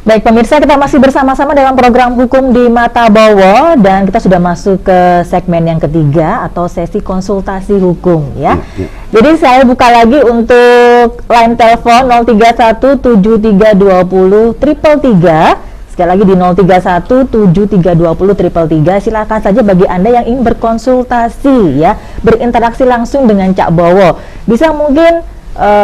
Baik pemirsa, kita masih bersama-sama dalam program Hukum di Mata Bowo dan kita sudah masuk ke segmen yang ketiga atau sesi konsultasi hukum ya. Jadi saya buka lagi untuk line telepon 0317320 333. Sekali lagi di 0317320 333. Silakan saja bagi Anda yang ingin berkonsultasi ya, berinteraksi langsung dengan Cak Bowo. Bisa mungkin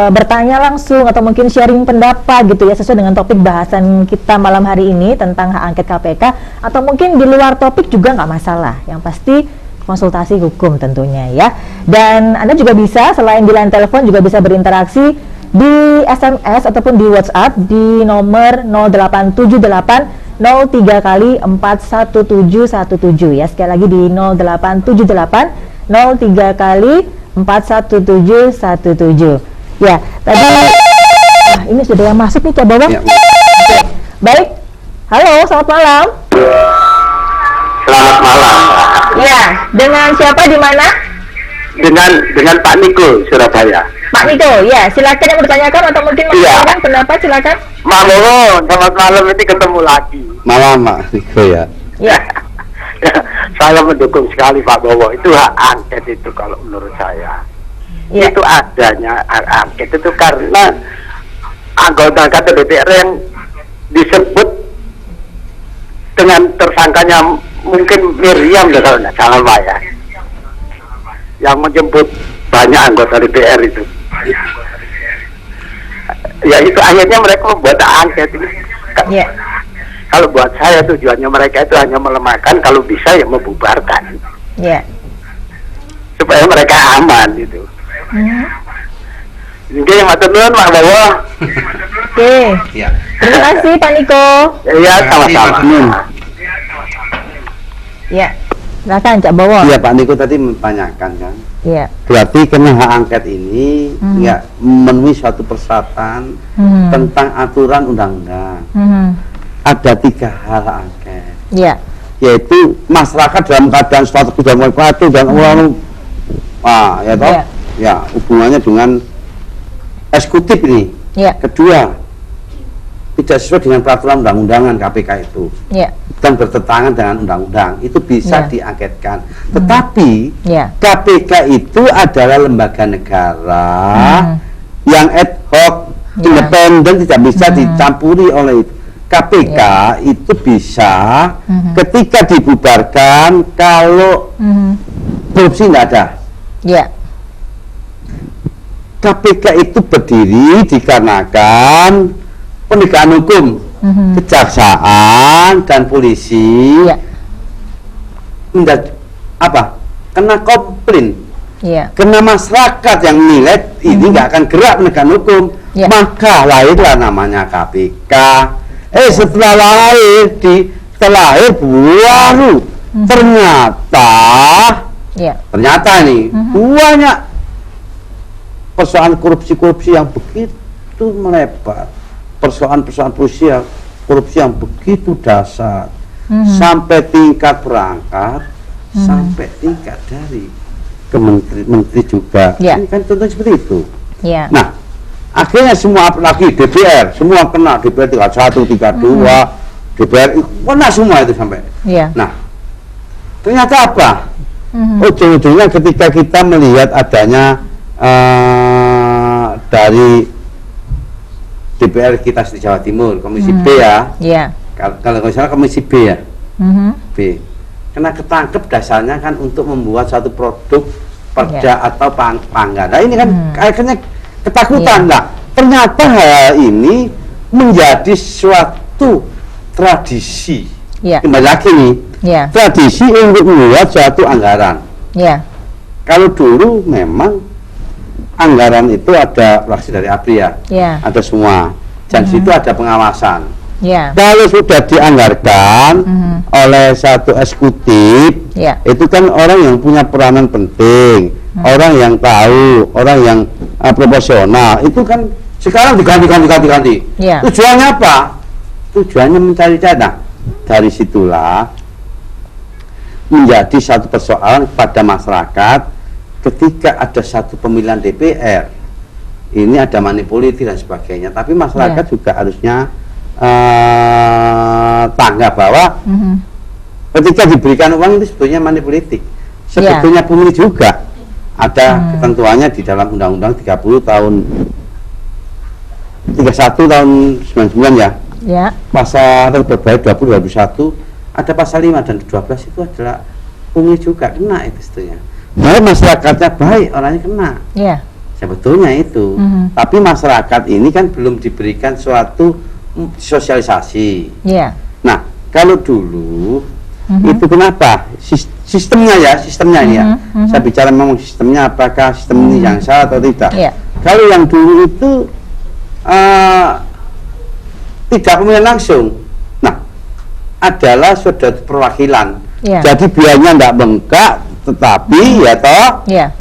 bertanya langsung atau mungkin sharing pendapat gitu ya, sesuai dengan topik bahasan kita malam hari ini tentang hak angket KPK, atau mungkin di luar topik juga nggak masalah, yang pasti konsultasi hukum tentunya ya. Dan Anda juga bisa selain di line telepon juga bisa berinteraksi di SMS ataupun di WhatsApp di nomor 0878 03 kali 41717 ya. Sekali lagi di 0878 03 kali 41717. Ya, tadi ini sudah yang masuk nih, Cak Bowo. Ya. Baik, halo, selamat malam. Selamat malam. Ya, dengan siapa di mana? Dengan Pak Niko, Surabaya. Pak Niko, ya, silakan yang bertanyakan atau mungkin menyampaikan pendapat, silakan. Pak Bowo, selamat malam, ini ketemu lagi. Malam, Pak Niko ya. Ya. Saya mendukung sekali Pak Bowo, itu hak angket itu kalau menurut saya. Ya. Itu adanya hak angket itu karena anggota DPR yang disebut dengan tersangkanya mungkin Miriam kalau tidak salah Pak ya, yang menjemput banyak anggota DPR itu. Ya itu akhirnya mereka membuat angket ini. Ya. Kalau buat saya tujuannya mereka itu hanya melemahkan, kalau bisa ya membubarkan. Ya. Supaya mereka aman gitu. Oke, matur nuwun Pak Bowo. Oke. Ya. Terima kasih Pak Niko. Iya, sama-sama. Ya. Silakan Cak Bowo. Iya, Pak Niko tadi menanyakan kan. Iya. Berarti karena hak angket ini nggak memenuhi suatu persyaratan tentang aturan undang-undang. Ada 3 hal hak angket. Iya. Yaitu masyarakat dalam keadaan suatu kejahatan dan orang ya toh? Iya. Ya, hubungannya dengan eksekutif ini. Iya. Kedua, tidak sesuai dengan peraturan undang-undangan KPK itu. Iya. Dan bertentangan dengan undang-undang, itu bisa diangketkan. Tetapi KPK itu adalah lembaga negara yang ad hoc, independen, tidak bisa dicampuri oleh itu. KPK itu bisa ketika dibubarkan kalau korupsi tidak ada. KPK itu berdiri dikarenakan penegakan hukum, kejaksaan dan polisi kena komplain, kena masyarakat yang menilai ini nggak akan gerak penegakan hukum, maka lahirlah namanya KPK. Setelah lahir baru ternyata nih banyak persoalan korupsi yang begitu melebar, persoalan korupsi yang begitu dasar, sampai tingkat perangkat, sampai tingkat dari ke menteri juga. Ini kan contoh seperti itu. Nah, akhirnya semua, apalagi DPR, semua kena, DPR 31, 32, DPR kena semua itu sampai. Nah, ternyata apa? Ujung-ujungnya ketika kita melihat adanya dari DPR kita di Jawa Timur, Komisi B ya. Kalau nggak salah Komisi B ya. B. Karena ketangkep dasarnya kan untuk membuat satu produk perda atau pangga. Nah ini kan akhirnya ketakutan lah. Ternyata hal ini menjadi suatu tradisi. Kembali lagi nih. Tradisi untuk membuat suatu anggaran. Kalau dulu memang anggaran itu ada fraksi dari ABRI ya, ada semua, dan situ ada pengawasan. Kalau sudah dianggarkan oleh satu eksekutif, itu kan orang yang punya peranan penting, orang yang tahu, orang yang proporsional, itu kan sekarang diganti. Tujuannya apa? Tujuannya mencari dana. Dari situlah menjadi satu persoalan pada masyarakat. Ketika ada satu pemilihan DPR, ini ada money politik dan sebagainya, tapi masyarakat juga harusnya tangga bahwa ketika diberikan uang itu sebetulnya money politik, sebetulnya pemilih juga ada ketentuannya di dalam Undang-Undang 30 tahun 31 tahun 99 ya. Ya. Pasal terbaik 2021 ada pasal 5 dan 12 itu adalah pungli juga kena itu sebetulnya. Baik masyarakatnya baik, orangnya kena. Ya. Sebetulnya itu. Tapi masyarakat ini kan belum diberikan suatu sosialisasi. Ya. Nah, kalau dulu itu kenapa? Sistemnya ini ya. Saya bicara memang sistemnya apakah sistem ini yang salah atau tidak. Ya. Kalau yang dulu itu tidak pemilihan langsung. Nah, adalah sudah perwakilan. Jadi biayanya tidak bengkak, tetapi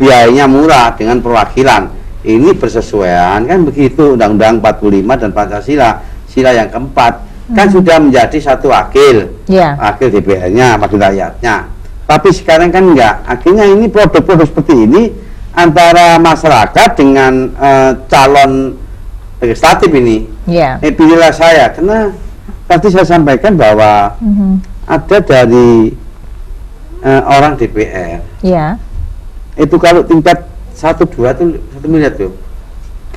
biayanya murah dengan perwakilan. Ini bersesuaian kan begitu Undang-Undang 45 dan Pancasila, sila yang keempat kan sudah menjadi satu wakil, wakil DPR-nya, wakil rakyatnya. Tapi sekarang kan enggak. Akhirnya ini produk-produk seperti ini antara masyarakat dengan calon legislatif ini. Pilihlah saya, karena tadi saya sampaikan bahwa ada dari orang DPR. Itu kalau tingkat 1-2 itu 1 miliar tuh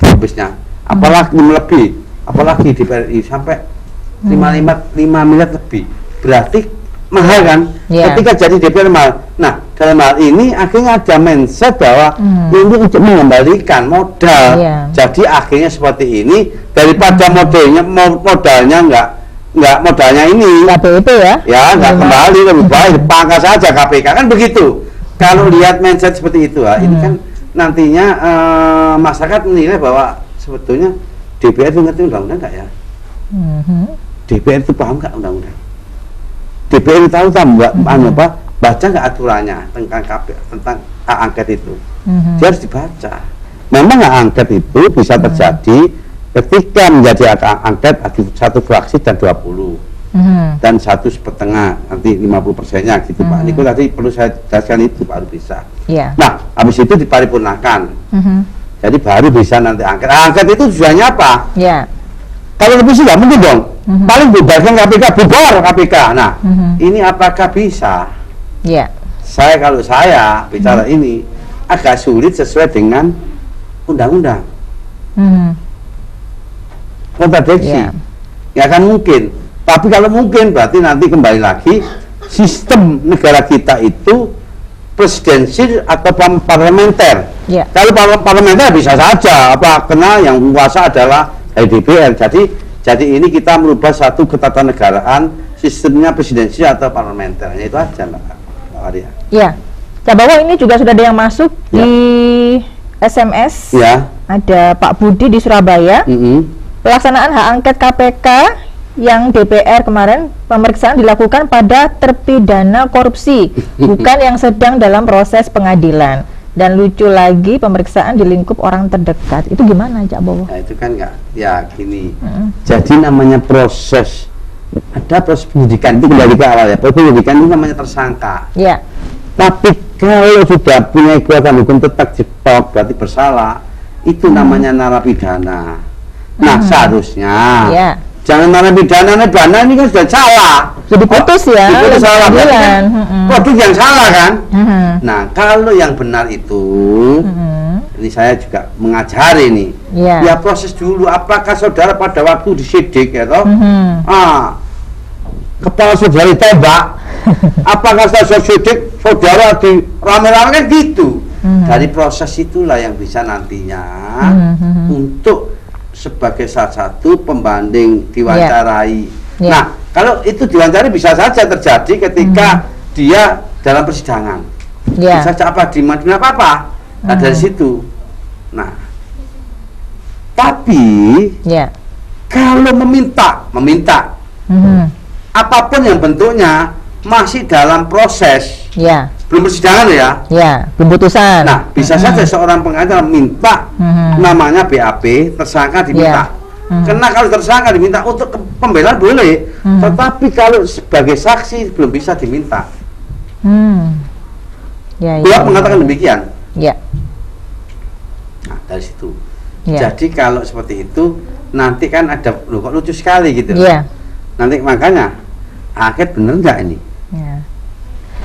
habisnya. Apalagi lebih, apalagi DPR sampai 5 miliar lebih. Berarti mahal kan? Ketika jadi DPR mahal. Nah, dalam hal ini akhirnya ada mindset bahwa ini untuk mengembalikan modal. Jadi akhirnya seperti ini, daripada modalnya enggak modalnya ini KPP ya enggak kembali, lebih baik pangkas saja KPK kan begitu. Kalau lihat mindset seperti itu ini kan nantinya masyarakat menilai bahwa sebetulnya DPR itu ngerti undang-undang enggak ya? DPR itu paham enggak undang-undang? DPR tahu baca nggak aturannya tentang tentang hak angket itu. Dia harus dibaca. Memang hak angket itu bisa terjadi ketika menjadi hak angket satu fraksi dan 20 dan 1,5 nanti 50%-nya gitu Pak. Ini tadi perlu saya jelaskan itu baru bisa. Nah, habis itu diparipurnakan. Jadi baru bisa nanti angket. Angket itu tujuannya apa? Kalau lebih sudah mungkin dong. Paling bubarkan KPK, bubar KPK. Nah, ini apakah bisa? Kalau saya bicara ini agak sulit sesuai dengan undang-undang. Kontradiksi. Ya kan mungkin. Tapi kalau mungkin berarti nanti kembali lagi sistem negara kita itu presidensil atau parlementer. Kalau parlementer bisa saja karena yang menguasa adalah DPR. Jadi ini kita merubah satu ketatanegaraan sistemnya presidensial atau parlementer. Itu aja Mbak Arya. Ya, Cak Bawo ini juga sudah ada yang masuk di SMS. Ada Pak Budi di Surabaya. Pelaksanaan hak angket KPK yang DPR kemarin pemeriksaan dilakukan pada terpidana korupsi, bukan yang sedang dalam proses pengadilan. Dan lucu lagi pemeriksaan di lingkup orang terdekat. Itu gimana Cak Bawo? Nah, itu kan enggak gini. Jadi namanya proses, ada proses penyidikan itu kembali ke awal ya. Proses penyidikan itu namanya tersangka. Tapi kalau sudah punya kekuatan hukum tetap jebak berarti bersalah, itu namanya narapidana. Nah, seharusnya jangan narapidana ini kan sudah salah. Sudah diputus diputus salah kan? Produk yang salah kan? Nah, kalau yang benar itu ini saya juga mengajari nih. Ya proses dulu, apakah saudara pada waktu disidik ya toh? Kepala saudara ditembak. Apakah saudara sidik saudara di rame-rame kan gitu. Dari proses itulah yang bisa nantinya untuk sebagai salah satu pembanding diwawancarai. Nah, kalau itu diwawancarai bisa saja terjadi ketika dia dalam persidangan. Bisa saja apa dimana apa-apa. Nah, dari situ. Nah, tapi kalau meminta apapun yang bentuknya masih dalam proses, belum persidangan belum putusan. Nah, bisa saja seorang pengacara minta namanya BAP, tersangka diminta. Karena kalau tersangka diminta untuk pembelaan boleh, tetapi kalau sebagai saksi belum bisa diminta. Kuat mengatakan demikian. Nah, dari situ. Jadi kalau seperti itu nanti kan ada, loh kok lucu sekali gitu. Iya. Nanti makanya angket bener nggak ini? Ya.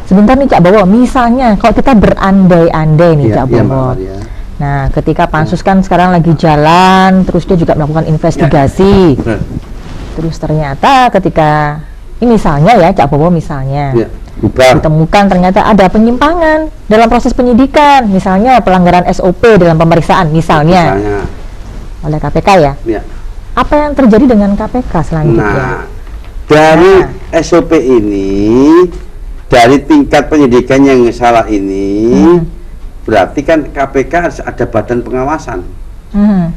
Sebentar nih Cak Bowo, misalnya kalau kita berandai-andai nih Cak Iya, Bowo. Mbak Maria. Nah, ketika pansus kan sekarang lagi jalan, terus dia juga melakukan investigasi. Bener. Terus ternyata ketika ini misalnya ya Cak Bowo misalnya Iya. Bubar. ditemukan ternyata ada penyimpangan dalam proses penyidikan, misalnya pelanggaran SOP dalam pemeriksaan misalnya oleh KPK ya. Ya. Apa yang terjadi dengan KPK selanjutnya? Nah, dari SOP ini, dari tingkat penyidikan yang salah ini, berarti kan KPK ada badan pengawasan,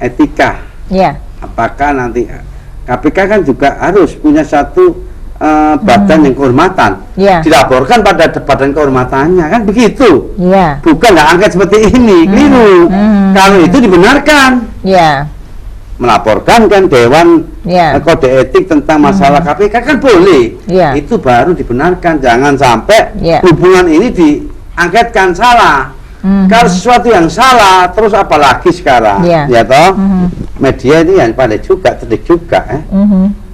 etika. Ya. Apakah nanti KPK kan juga harus punya satu badan yang kehormatan, dilaporkan pada badan kehormatannya, kan begitu? Bukan nggak angket seperti ini, keliru. Kalau itu dibenarkan, melaporkan kan Dewan Kode Etik tentang masalah KPK kan boleh, itu baru dibenarkan. Jangan sampai hubungan ini diangketkan salah. Kalau sesuatu yang salah, terus apalagi sekarang, ya toh, media ini yang pandai juga, cerdik juga,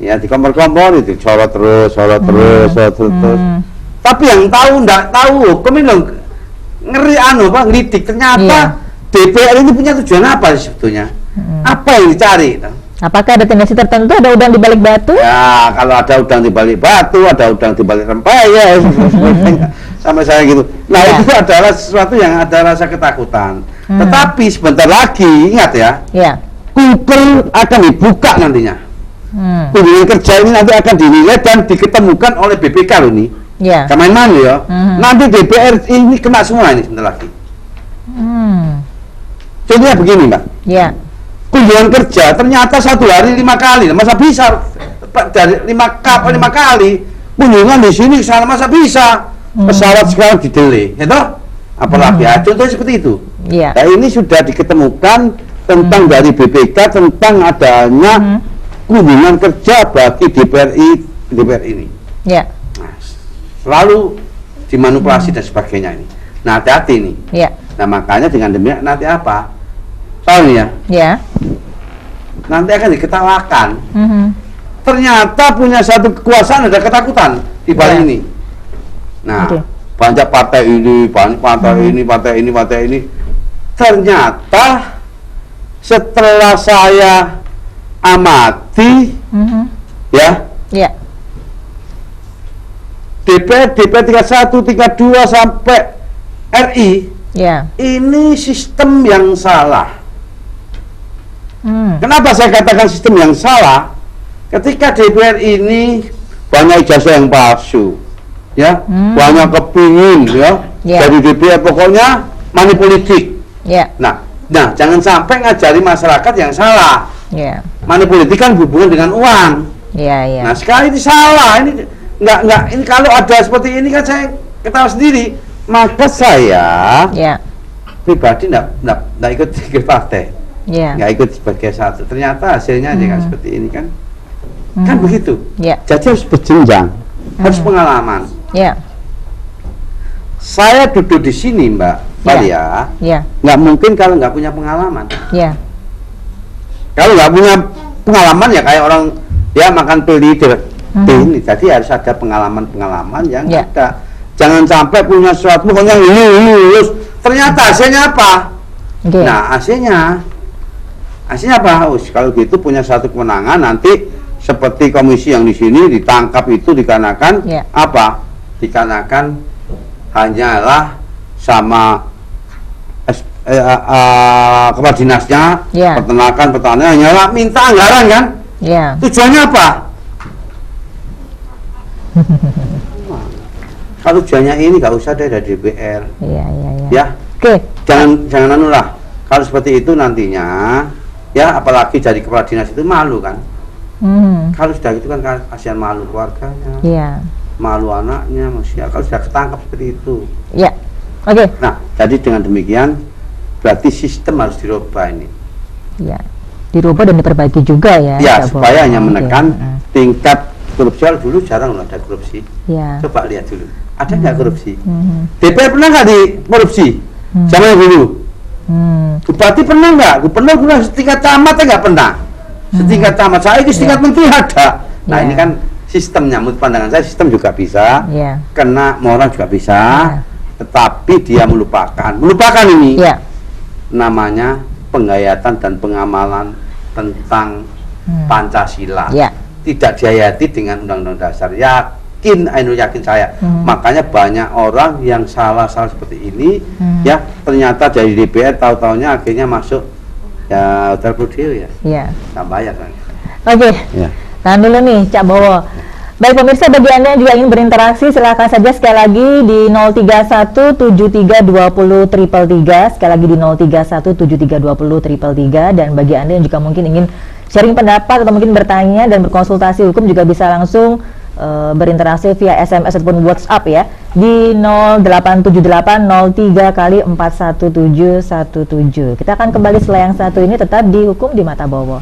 ya di kompor-kompor itu sorot terus. Tapi yang tahu, nggak tahu, hukum ini ngeri ngelidik. Ternyata DPR ini punya tujuan apa sebetulnya? Apa yang dicari? Apakah ada tendensi tertentu, ada udang di balik batu? Ya, kalau ada udang di balik batu, ada udang di balik rempeyek, sampai saya gitu. Nah, itu adalah sesuatu yang ada rasa ketakutan. Tetapi sebentar lagi, ingat ya, Google akan dibuka nantinya. Kunjungan kerja ini nanti akan dinilai dan diketemukan oleh BPK loh ini. Kemenhan ya. Nanti DPR ini kena semua ini sebentar lagi. Contohnya begini, Mbak. Kunjungan kerja ternyata 1 hari 5 kali, masa bisa dari 5 kali kunjungan di sini sana, masa bisa pesawat sekarang didelay, ya toh? Apalagi contohnya seperti itu. Nah, ini sudah diketemukan tentang dari BPK tentang adanya kunjungan kerja bagi DPR ini. Nah, selalu dimanipulasi dan sebagainya ini. Nah, hati-hati nih. Nah, makanya dengan demikian nanti apa? Soalnya nanti akan diketawakan. Ternyata punya satu kekuasaan, ada ketakutan di balik ini. Nah, banyak partai ini, partai ini. Ternyata setelah saya amati, DPR 31, 32 sampai RI, ini sistem yang salah. Kenapa saya katakan sistem yang salah? Ketika DPR ini banyak ijazah yang palsu, banyak kepingin, dari DPR pokoknya money politik. Nah, jangan sampai ngajari masyarakat yang salah. Money politik kan hubungan dengan uang. Nah, sekali ini salah, ini nggak. Ini kalau ada seperti ini kan saya ketawa sendiri. Maka saya pribadi nggak ikut ke partai. Nggak ikut sebagai satu. Ternyata hasilnya aja kan seperti ini kan, kan begitu. Jadi harus berjenjang, harus pengalaman. Saya duduk di sini, Mbak Maria, nggak mungkin kalau nggak punya pengalaman. Kalau nggak punya pengalaman ya kayak orang makan pil ini. Jadi harus ada pengalaman yang ada. Jangan sampai punya sesuatu pokoknya lulus. Ternyata hasilnya apa? Nah, hasilnya apa? Kalau gitu punya satu kewenangan nanti seperti komisi yang di sini ditangkap itu dikarenakan apa? Dikarenakan hanyalah sama kepala dinasnya, peternakan, pertanian hanyalah minta anggaran kan? Tujuannya apa? Kalau tujuannya ini nggak usah dari DPR. Jangan anu lah. Kalau seperti itu nantinya, apalagi jadi kepala dinas itu malu kan. Kalau sudah gitu kan kasihan, malu keluarganya, malu anaknya, kalau sudah ketangkap seperti itu. Nah, jadi dengan demikian berarti sistem harus dirubah ini. Dirubah dan diperbaiki juga supaya hanya menekan tingkat korupsi. Dulu jarang loh ada korupsi. Coba lihat dulu, ada nggak korupsi? DPR pernah nggak di korupsi? Zaman dulu. Bupati pernah nggak? Gubernur pernah, tingkat camat nggak pernah. Setingkat camat saya itu setingkat menteri ada. Nah, Ya. ini kan sistemnya, menurut pandangan saya sistem juga bisa, Ya. kena moral juga bisa, Ya. tetapi dia melupakan ini Ya. namanya penghayatan dan pengamalan tentang Pancasila. Ya. Tidak dihayati dengan Undang-Undang Dasar. Yakin saya. Makanya banyak orang yang salah-salah seperti ini, ya ternyata dari DPR tahu-taunya akhirnya masuk ya hotel Prodeo ya. Ya. Tak bayar kan. Oke. Ya. Tahan dulu nih, Cak Bowo. Baik pemirsa, bagi Anda yang juga ingin berinteraksi, silakan saja sekali lagi di 031732033, sekali lagi di 031732033, dan bagi Anda yang juga mungkin ingin sharing pendapat atau mungkin bertanya dan berkonsultasi hukum juga bisa langsung berinteraksi via SMS ataupun WhatsApp ya di 087803 kali 41717. Kita akan kembali setelah yang satu ini, tetap di Hukum di Mata Bowo.